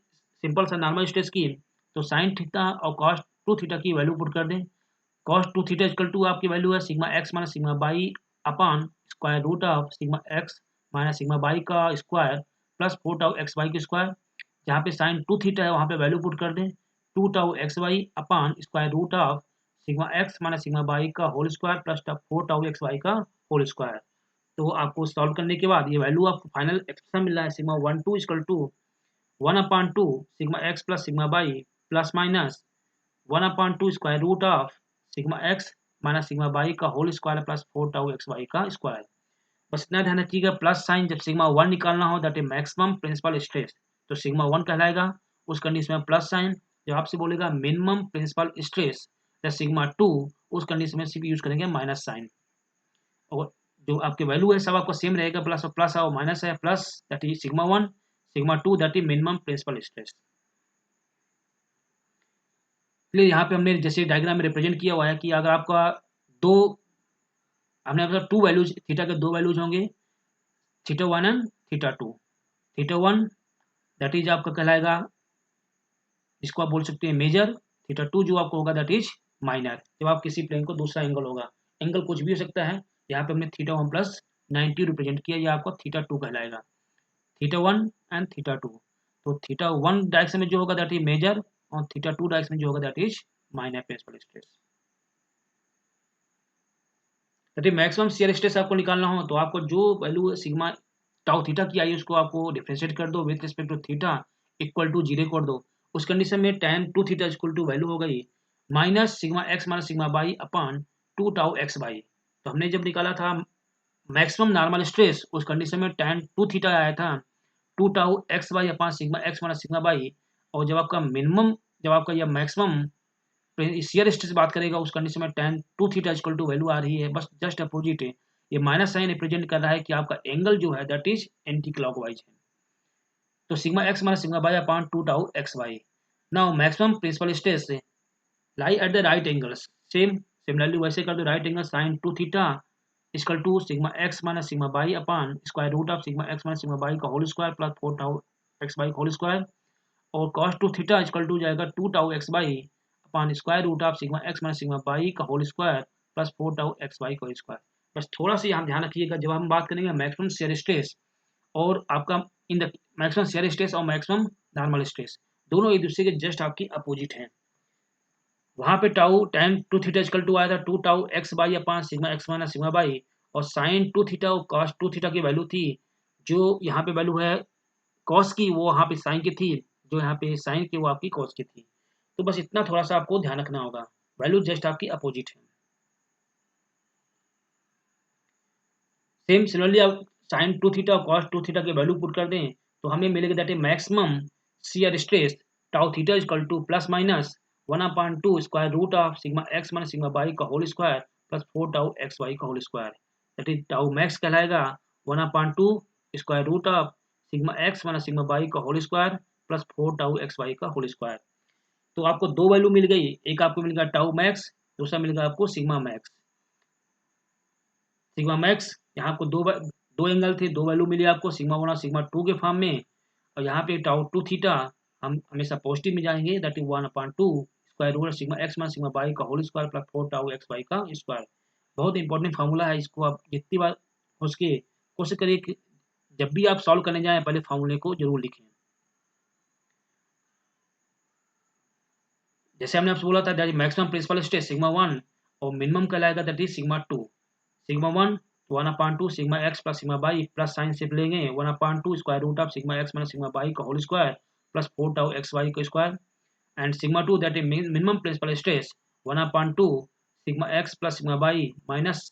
S1: सिंपल सा नॉर्मल स्ट्रेस की, तो साइन थीटा और कॉस टू थीटा की वैल्यू पुट कर दें। Cos two theta equal to आपकी वैल्यू है sigma x minus sigma y upon square root of sigma x minus sigma y का square plus 4 tau x y की square. जहाँ पे sign two theta है वहाँ पे वैल्यू पुट कर दें 2 tau x y upon square root of sigma x minus sigma y का whole square plus 4 tau x y का होल स्क्वायर। तो आपको सॉल्व करने के बाद ये वैल्यू आपको फाइनल एक्सप्रेशन मिल रहा है sigma 1 2 equal to 1/2 sigma x plus sigma y plus minus 1/2 square root of sigma x minus sigma y का whole square plus 4 tau x y का स्क्वायर। बस इतना ध्यान रखिएगा प्लस साइन जब सिग्मा 1 निकालना हो that is maximum principal stress, तो सिग्मा 1 कहलाएगा। उस कंडीशन में प्लस साइन जब आपसे बोलेगा मिनिमम प्रिंसिपल स्ट्रेस या सिग्मा 2, उस कंडीशन में सिर्फ यूज करेंगे माइनस साइन। और जो आपके वैल्यू है सब आपको सेम रहेगा, प्लस और प्लस और माइनस है plus that is sigma 1 sigma 2 that is minimum principal stress. इसलिए यहाँ पे हमने जैसे डायग्राम में रिप्रेजेंट किया हुआ है कि अगर आपका दो हमने मतलब टू वैल्यूज थीटा के दो वैल्यूज होंगे theta 1 and theta 2। Theta 1 that is आपका कहलाएगा, इसको आप बोल सकते हैं मेजर। थीटा 2 जो आपको होगा दैट इज माइनर। जब आप किसी प्लेन को दूसरा एंगल होगा, एंगल कुछ भी हो सकता है, यहाँ पे हमने थीटा 1 प्लस 90 रिप्रेजेंट किया, ये आपको थीटा 2 कहलाएगा। थीटा 1 एंड थीटा 2, तो थीटा 1 डायरेक्शन में जो होगा दैट इज मेजर और थीटा 2 डायरेक्शन में जो होगा that is minor principal stress. यदि मैक्सिमम शियर स्ट्रेस आपको निकालना हो तो आपको जो वैल्यू सिग्मा टाउ थीटा की आई उसको आपको डिफरेंशिएट कर दो with respect to theta equal to 0 कर दो। उस कंडीशन में tan 2 theta equal to value हो गई minus sigma x minus sigma y upon 2 tau x y. तो हमने जब निकाला था मैक्सिमम नॉर्मल स्ट्रेस उस कंडीशन में tan 2 थीटा आया था 2 tau x y upon sigma x minus sigma y. और जब आपका यह मैक्सिमम शियर स्ट्रेस बात करेगा उस कंडीशन में tan 2 theta equal to value आ रही है, बस जस्ट अपोजिट है। ये माइनस साइन रिप्रेजेंट कर रहा है कि आपका एंगल जो है दैट इज एंटी क्लॉकवाइज है। तो sigma x minus sigma y upon 2 tau x y. Now maximum principal stress lie at the right angles. Similarly वैसे कर दो right angle sine 2 theta equal to sigma x minus sigma y upon square root of sigma x minus sigma y का whole square plus 4 tau x y whole square. और cos 2 theta equal to जाएगा 2 tau x y upon square root of sigma x minus sigma y का whole square plus 4 tau x y का whole square. बस थोड़ा सा यहाँ ध्यान रखिएगा जब हम बात करेंगे मैक्सिमम शियर स्ट्रेस और आपका in the maximum shear stress और मैक्सिमम नॉर्मल स्ट्रेस दोनों एक दूसरे के जस्ट आपकी अपोजिट हैं। वहाँ पे tau tan 2 theta equal to आया था 2 tau x y upon sigma x minus sigma y. और साइन 2 थीटा और cos 2 थीटा की वैल्यू थी जो यहाँ पे वैल्यू है कॉस की वो वहाँ पे साइन की थी, जो यहाँ पे साइन की वो आपकी कॉस की थी। तो बस इतना थोड़ा सा आपको ध्यान रखना होगा, वैल्यू जस्ट आपकी अपोजिट है। सेम सिमिलरली आप साइन 2 थीटा और कॉस 2 थीटा की वैल्यू पुट कर दें तो हमें मिलेगा that is maximum shear stress tau theta equal to plus minus 1/2 square root of sigma x minus sigma y का whole square plus 4 tau x y का whole square. That is tau max कहलाएगा 1/2 square root of sigma x minus sigma y का whole square plus 4 tau x y का whole square. तो आपको दो value मिल गई, एक आपको मिल गया टाउ मैक्स, दूसरा मिल गया आपको सिग्मा मैक्स। सिग्मा मैक्स यहाँ आपको दो एंगल थे, दो वैल्यू मिली आपको सिग्मा 1 और सिग्मा 2 के फॉर्म में। और यहाँ पे टाउ 2 थीटा हम हमेशा पॉजिटिव में जाएंगे that is 1/2 square root sigma x minus sigma y का whole square plus 4 tau x y का स्क्वायर। बहुत इंपॉर्टेंट फार्मूला है, इसको आप जितनी बार हो सके कोशिश करिए कि जब भी आप सॉल्व करने जाएं पहले फार्मूले को जरूर लिखें। जैसे हमने आपसे बोला था that maximum principal stress sigma 1 और मिनिमम कहलाएगा that is sigma 2। Sigma 1 1/2 sigma x plus sigma y plus sign से लेंगे 1/2 square root of sigma x minus sigma y का whole square plus 4 tau x y का square. And sigma 2 that is minimum principal stress 1/2 sigma x plus sigma y minus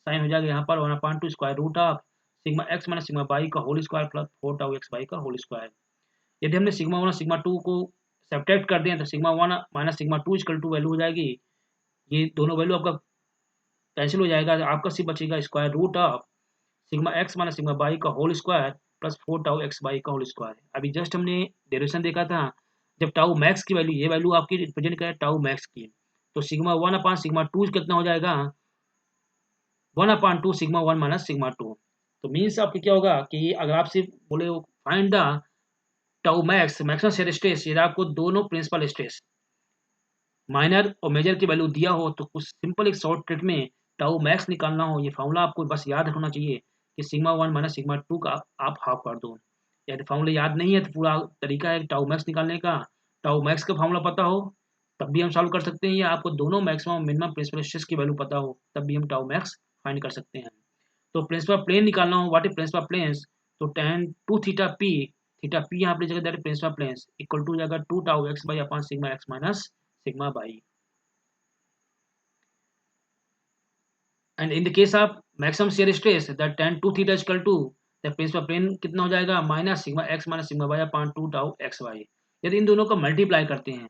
S1: sign हो जाएगा यहाँ पर 1/2 square root of sigma x minus sigma y का whole square plus 4 tau x y का whole square. यदि हमने sigma 1 और sigma 2 को सब्ट्रैक्ट कर दें तो sigma 1 minus sigma 2 equal to value हो जाएगी, ये दोनों वैल्यू आपका कैंसिल हो जाएगा, आपका सिर्फ बचेगा square root of sigma x minus sigma y का whole square plus 4 tau x y का होल स्क्वायर। अभी जस्ट हमने डेरिवेशन देखा था जब टाउ मैक्स की वैल्यू, ये वैल्यू आपकी रिप्रेजेंट करे टाउ मैक्स की, तो सिग्मा 1 अपॉन सिग्मा 2 कितना हो जाएगा 1/2 सिग्मा 1 माइनस सिग्मा 2। तो मीन्स आपके क्या होगा कि अगर आपसे बोले find the tau max maximum shear stress, यदि आपको दोनों प्रिंसिपल स्ट्रेस माइनर और मेजर की वैल्यू दिया हो तो कुछ सिंपल एक शॉर्ट ट्रिक में टाउ मैक्स निकालना हो, ये फार्मूला आपको बस याद रखना चाहिए कि सिग्मा 1 माइनस सिग्मा 2 का आप हाफ कर दो। यदि फार्मूला याद नहीं है तो पूरा तरीका है टाउ मैक्स निकालने का, टाउ मैक्स का फार्मूला पता हो तब भी हम सॉल्व कर सकते हैं, या आपको दोनों मैक्सिमम और मिनिमम प्रिंसिपल स्ट्रेस की वैल्यू पता हो तब भी हम टाउ मैक्स फाइंड कर सकते हैं। तो प्रिंसिपल प्लेन निकालना हो, व्हाट इज प्रिंसिपल प्लेन्स, तो tan 2 थीटा पी यहाँ पे जगह that principal planes equal to जाएगा 2 tau x y upon sigma x minus sigma y. And in the case of maximum shear stress that tan 2 theta equal to the principal plane कितना हो जाएगा minus sigma x minus sigma y upon 2 tau x y. यदि इन दोनों को multiply करते हैं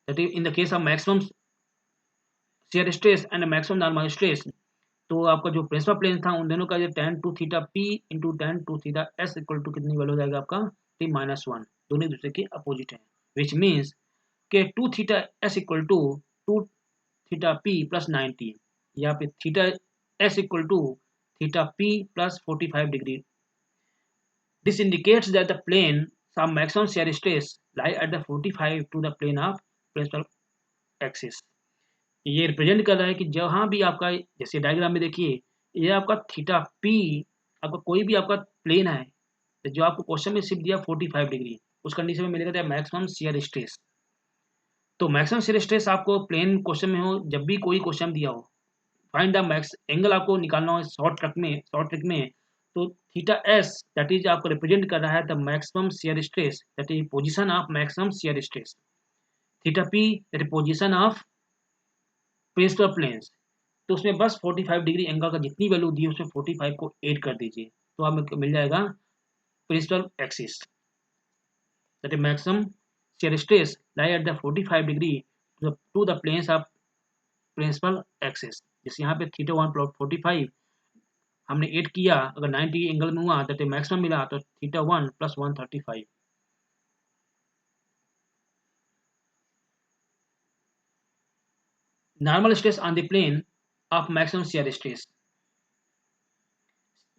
S1: that is in the case of maximum shear stress and maximum normal stress, तो आपका जो प्रिंसिपल प्लेन था उन दोनों का जो tan 2 theta P into tan 2 theta S equal to कितनी वैल्यू हो जाएगा आपका t-1, दोनों एक दूसरे के अपोजिट हैं, विच मीन्स के 2 theta S equal to 2 theta P plus 90, यहाँ पे theta S equal to theta P plus 45 degree. This indicates that the plane some maximum shear stress lie at the 45 to the plane of principal axis। ये represent कर रहा है कि जहाँ भी आपका जैसे डायग्राम में देखिए ये आपका थीटा पी, आपका कोई भी आपका प्लेन है तो जो आपको क्वेश्चन में सिर्फ दिया 45 डिग्री, उस कंडीशन में मिलेगा मैक्सिमम शियर स्ट्रेस। तो मैक्सिमम शियर स्ट्रेस आपको प्लेन क्वेश्चन में हो जब भी कोई क्वेश्चन दिया हो फाइंड द मैक्स एंगल आपको निकालना हो शॉर्ट ट्रिक में तो थीटा एस दैट इज आपको रिप्रेजेंट कर रहा है the maximum shear stress that is position of maximum shear stress. Theta P that is position of principal planes. तो उसमें बस 45 डिग्री एंगल का जितनी वैल्यू दी है उसमें 45 को ऐड कर दीजिए तो आपको मिल जाएगा principal axis that is maximum shear stress lie at the 45 degree to the planes of principal axis. जैसे यहाँ पे थीटा 1 प्लस 45 हमने ऐड किया अगर 90 एंगल में हुआ दैट इज मैक्सिमम मिला तो theta 1 plus 135। Normal stress on the plane of maximum shear stress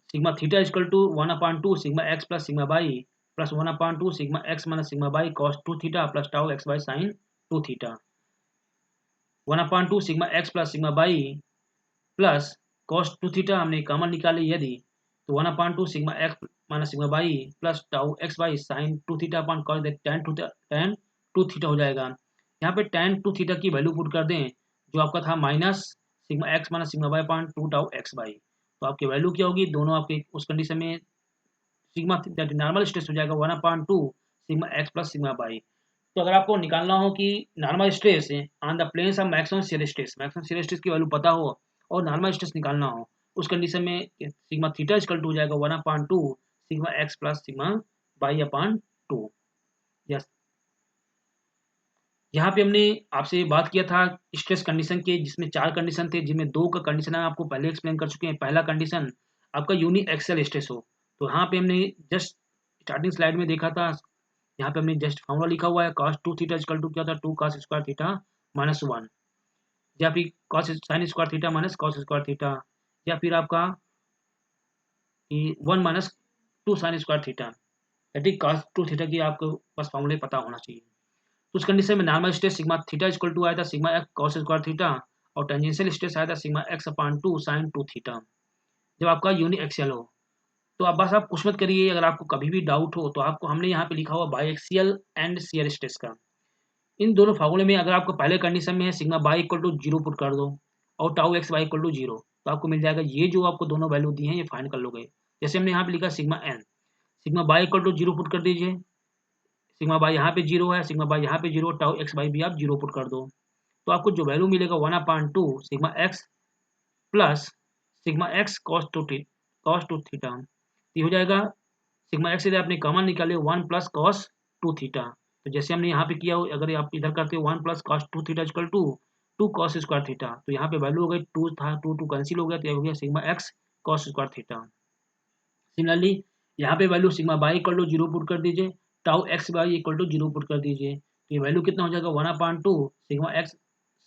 S1: sigma theta equal to 1/2 sigma x plus sigma y plus 1/2 sigma x minus sigma y cos 2 theta plus tau x y sine 2 theta. 1/2 sigma x plus sigma y plus cos 2 theta हमने common निकाले यदि तो 1/2 sigma x minus sigma y plus tau x y sine 2 theta upon cos tan 2 theta हो जाएगा। यहाँ पे tan 2 theta की value put कर दें जो आपका था minus sigma x minus sigma y upon 2 tau x y. तो आपकी वैल्यू क्या होगी दोनों आपके उस कंडीशन में सिग्मा दैट नॉर्मल स्ट्रेस हो जाएगा 1/2 sigma x plus sigma y. तो अगर आपको निकालना हो कि normal stress on the planes of maximum shear stress की वैल्यू पता हो और नॉर्मल स्ट्रेस निकालना हो उस कंडीशन में सिग्मा थीटा इक्वल टू हो जाएगा 1/2 sigma x plus sigma y upon 2। Yes यहाँ पे हमने आपसे बात किया था स्ट्रेस कंडीशन के जिसमें 4 कंडीशन थे जिनमें 2 का कंडीशन हम आपको पहले एक्सप्लेन कर चुके हैं। पहला कंडीशन आपका यूनि एक्सियल स्ट्रेस हो तो यहाँ पे हमने जस्ट स्टार्टिंग स्लाइड में देखा था यहाँ पे हमने जस्ट फॉर्मूला लिखा हुआ है cos 2 थीटा इक्वल टू क्या था 2 cos स्क्वायर थीटा माइनस 1 या फिर cos sign square theta minus cos square theta या फिर आपका 1 minus 2 sign square theta that is cos 2 theta की आपको बस फॉर्मूले पता होना चाहिए। तो उस कंडीशन में normal stress sigma theta equal to आया था sigma x cos square theta और टेंजेंशियल स्ट्रेस आया था sigma x upon 2 sine 2 theta जब आपका यूनि एक्सियल हो। तो अब बस आप कुछ मत करिए अगर आपको कभी भी डाउट हो तो आपको हमने यहाँ पे लिखा हुआ by axial and shear stress का इन दोनों फार्मूले में अगर आपको पहले कंडीशन में है sigma y equal to 0 put कर दो और tau x y equal to 0 तो आपको मिल जाएगा ये जो आपको दोनों वैल्यू दी हैं ये फाइंड कर लोगे। जैसे हमने यहाँ पे लिखा sigma y equal to 0 put कर दीजिए सिग्मा बाई यहाँ पे 0 है सिग्मा बाई यहाँ पे 0 टाउ एक्स बाई भी आप 0 पुट कर दो तो आपको जो वैल्यू मिलेगा 1/2 sigma x plus sigma x cos two theta ये हो जाएगा। सिग्मा एक्स यदि आपने कॉमन निकाले 1 प्लस कॉस 2 थीटा तो जैसे हमने यहाँ पे किया हो अगर आप इधर करते हो 1 plus cos 2 theta equal to 2 cos square theta तो यहाँ पे वैल्यू हो गई 2 था 2 कैंसिल हो गया तो ये हो गया sigma x cos square theta. Similarly यहाँ पे value sigma y equal to 0 put कर दीजिए tau x y equal to 0 put कर दीजिए तो ये वैल्यू कितना हो जाएगा 1/2 सिग्मा एक्स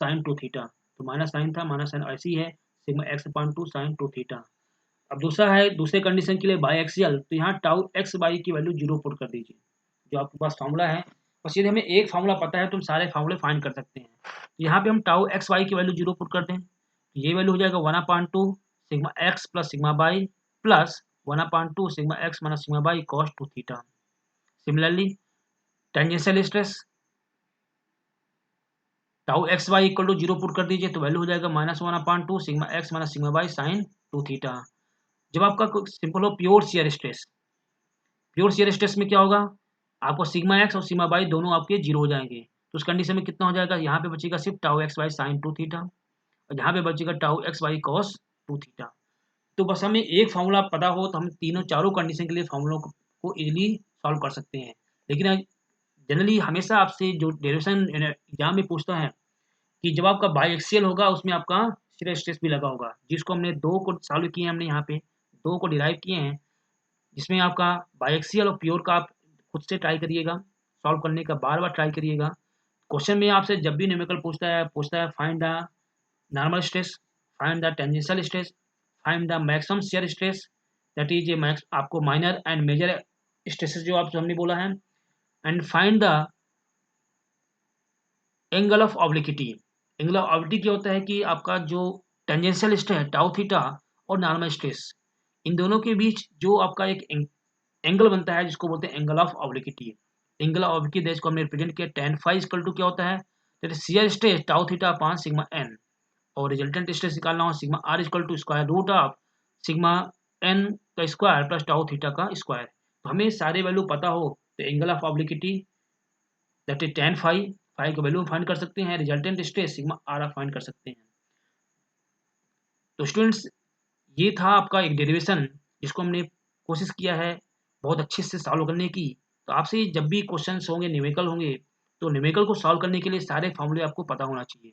S1: साइन 2 थीटा तो माइनस साइन था माइनस साइन ऐसी है sigma x upon 2 sine 2 theta. अब दूसरा है दूसरे कंडीशन के लिए बाई एक्सियल तो यहाँ टाउ एक्स बाई की वैल्यू 0 पुट कर दीजिए जो आपके पास फार्मूला है बस यदि हमें एक फार्मूला पता है तो हम सारे फार्मूले फाइंड कर सकते हैं। तो यहाँ पे हम टाउ एक्स वाई की वैल्यू 0 पुट करते हैं तो ये वैल्यू हो जाएगा 1/2 sigma x plus sigma y plus 1/2 sigma x minus sigma y cos 2 theta. Similarly tangential stress tau x y equal to 0 put कर दीजिए तो वैल्यू हो जाएगा -1/2 sigma x minus sigma y sine 2 theta. जब आपका simple हो pure shear stress में क्या होगा आपको सिग्मा एक्स और सिग्मा बाई दोनों आपके 0 हो जाएंगे तो उस कंडीशन में कितना हो जाएगा यहाँ पे बचेगा सिर्फ tau x y sine 2 theta और यहाँ पे बचेगा tau x y cos 2 theta. तो बस हमें एक फार्मूला पता हो तो हम तीनों चारों कंडीशन के लिए फार्मूलों को इजीली सॉल्व कर सकते हैं। लेकिन जनरली हमेशा आपसे जो डेरिवेशन एग्जाम में पूछता है कि जब आपका बाई एक्सियल होगा उसमें आपका शियर स्ट्रेस भी लगा होगा जिसको हमने 2 को सॉल्व किए हैं हमने यहाँ पे 2 को डिराइव किए हैं जिसमें आपका बायएक्सियल और प्योर का आप खुद से ट्राई करिएगा सॉल्व करने का बार बार ट्राई करिएगा। क्वेश्चन में आपसे जब भी न्यूमेरिकल पूछता है find the normal stress find the tangential stress find the maximum shear stress that is ए आपको माइनर एंड मेजर स्ट्रेसेस जो आप हमने बोला है and find the angle of obliquity. Angle of obliquity क्या होता है कि आपका जो टेंजेंशियल स्ट्रेस है टाउ थीटा और नॉर्मल स्ट्रेस इन दोनों के बीच जो आपका एक एंगल बनता है जिसको बोलते हैं angle of obliquity. Angle of obliquity को हमने रिप्रेजेंट किया tan फाई इक्वल टू क्या होता है that is shear stress tau theta upon sigma n और रिजल्टेंट स्ट्रेस निकालना हो sigma r equal to square root of sigma n का स्क्वायर प्लस टाउ थीटा का स्क्वायर। तो हमें सारे वैल्यू पता हो तो angle of obliquity that is tan phi, phi का वैल्यू फाइंड कर सकते हैं, रिजल्टेंट स्ट्रेस सिग्मा r आप फाइंड कर सकते हैं। तो स्टूडेंट्स ये था आपका एक डेरिवेशन जिसको हमने कोशिश किया है बहुत अच्छे से सॉल्व करने की। तो आपसे जब भी क्वेश्चंस होंगे न्यूमेरिकल होंगे तो न्यूमेरिकल को सॉल्व करने के लिए सारे फॉर्मूले आपको पता होना चाहिए।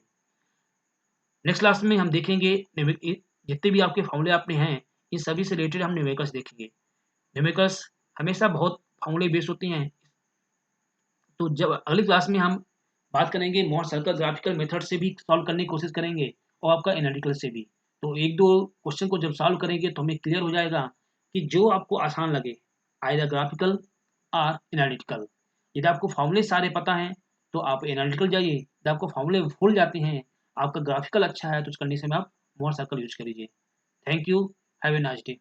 S1: नेक्स्ट क्लास में हम देखेंगे जितने भी आपके फॉर्मूले आपने हैं इन सभी से रिलेटेड हम न्यूमेरिकल्स देखेंगे। न्यूमेरिकल्स हमेशा बहुत फॉर्मूले बेस्ड होते हैं। तो जब अगली क्लास में हम बात करेंगे मोर सर्कल ग्राफिकल मेथड से भी सॉल्व करने की कोशिश करेंगे और आपका एनालिटिकल से भी। तो एक दो क्वेश्चन को जब सॉल्व करेंगे तो हमें क्लियर हो जाएगा कि जो आपको आसान लगे आइदर ग्राफिकल और एनालिटिकल। यदि आपको फॉर्मूले सारे पता हैं तो आप एनालिटिकल जाइए, यदि आपको फॉर्मूले भूल जाते हैं आपका ग्राफिकल अच्छा है तो उस कंडीशन में आप मोर सर्कल यूज करिए। Thank you, have a nice day.